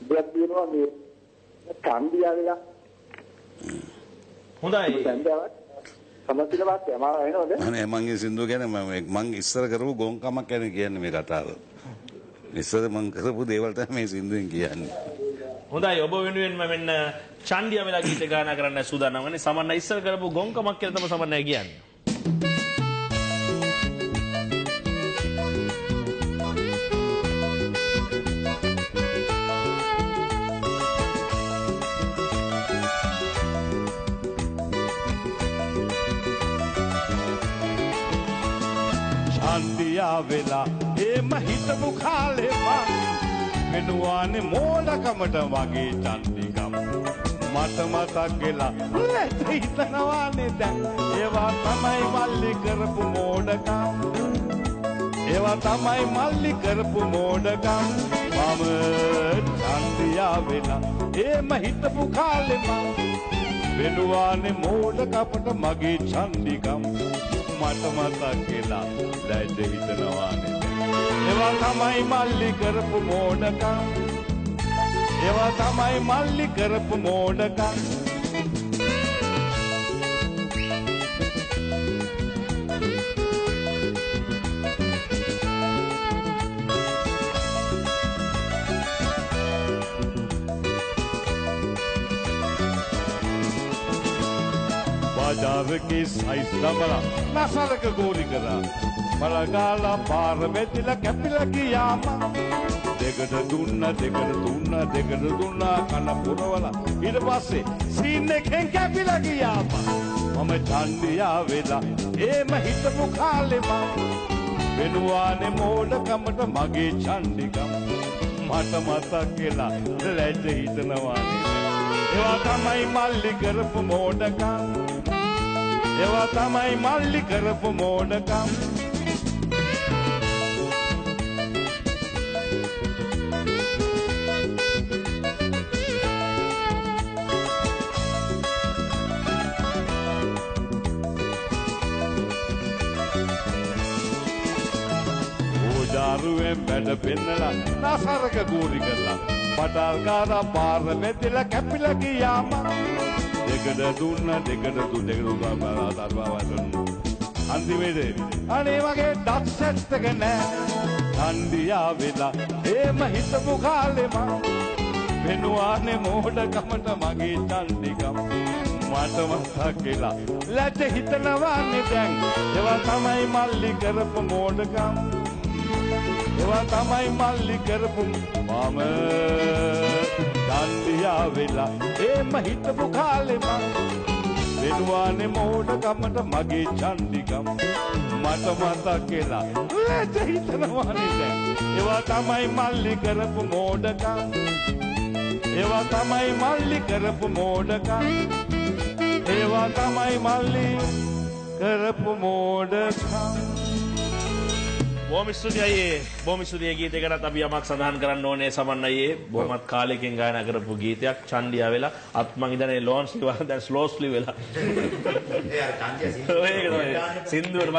දෙයක් තියෙනවා මේ කන්දියාවිලා. හොඳයි. සමස්තවත් යමාර වෙනවද? අනේ මං සින්දුව කියන්නේ මං ඉස්සර කරපු ගොංකමක් ගැන කියන්නේ මේ කතාව. ඉස්සර මං කරපු දේවල් තමයි මේ සින්දුවෙන් කියන්නේ. හොඳයි ඔබ වෙනුවෙන්ම මෙන්න චන්ඩියා වෙලා ගීත ගායනා කරන්න සූදානම් වන්නේ. සමන්න ඉස්සර කරපු ගොංකමක් කියලා තමයි සමන්න කියන්නේ. චන්දියා වෙලා එම හිතපු කාලේ මං වෙනුවානේ මෝඩකමට වගේ චන්දිකම් මට මතක් වෙලා ලැජ්ජ හිතනවානේ දැන් ඒවා තමයි මල්ලි කරපු මෝඩකම් ඒවා තමයි මල්ලි කරපු මෝඩකම් මම චන්දියා වෙලා එම හිතපු කාලේ මං වෙනුවානේ මෝඩකමට මගේ චන්දිකම් මට මතක් වෙලා ලැජ්ජ හිතනවානේ ඒවා තමයි මල්ලි කරපු මෝඩකම් ඒවා තමයි මල්ලි කරපු මෝඩකම් बाजार के साइज दबला नसर का गोरी करा मलगाला पार वेतिला कैपिला कियामा දෙකට දුන්නා කන පුරවලා ඊට පස්සේ සීන් එකෙන් කැපිලා ගියා මම චන්දියා වෙලා එම හිතපු කාලේ මම වෙනුවානේ මෝඩකමට මගේ චන්දිකම් මට මතක් වෙලා ලැජ්ජ හිතනවානේ ඒවා තමයි මල්ලි කරපු මෝඩකම් ඒවා තමයි මල්ලි කරපු මෝඩකම් දාරුවෙන් බඩ පෙන්නලා නසරක ගෝරි කරලා පටල් ගාලා පාර මෙතලා කැපිලා ගියාම දෙකට දුන්නා අන්තිමේදී අනේ වගේ ඩක්සෙට් එක නෑ චන්දියා වෙලා එම හිතපු කාලේ මං වෙනුවානේ මෝඩකමට මගේ චන්දිකම් මට මතක් වෙලා ලැජ්ජ හිතනවානේ දැන් ඒවා තමයි මල්ලි කරපු මෝඩකම් ඒවා තමයි මල්ලි කරපු මම චන්දියා වෙලා එම හිතපු කාලේ මං වෙනුවානේ මෝඩකමට මගේ චන්දිකම් මට මතක් වෙලා ලැජ්ජ හිතනවානේ දැන් ඒවා තමයි මල්ලි කරපු මෝඩකම් ඒවා තමයි මල්ලි කරපු මෝඩකම් ඒවා තමයි මල්ලි කරපු මෝඩකම් බොහොම ස්තුතියි ගීතයකටත් අපි යමක් සඳහන් කරන්න ඕනේ සමන් අයියේ බොහොමත් කාලෙකින් ගායනා කරපු ගීතයක් චන්දියා වෙලා අත් මං ඉඳන්නේ ලොන්ස්ලි වල දැන් ස්ලෝස්ලි වෙලා ඒ අර චන්දියා සින්දුවට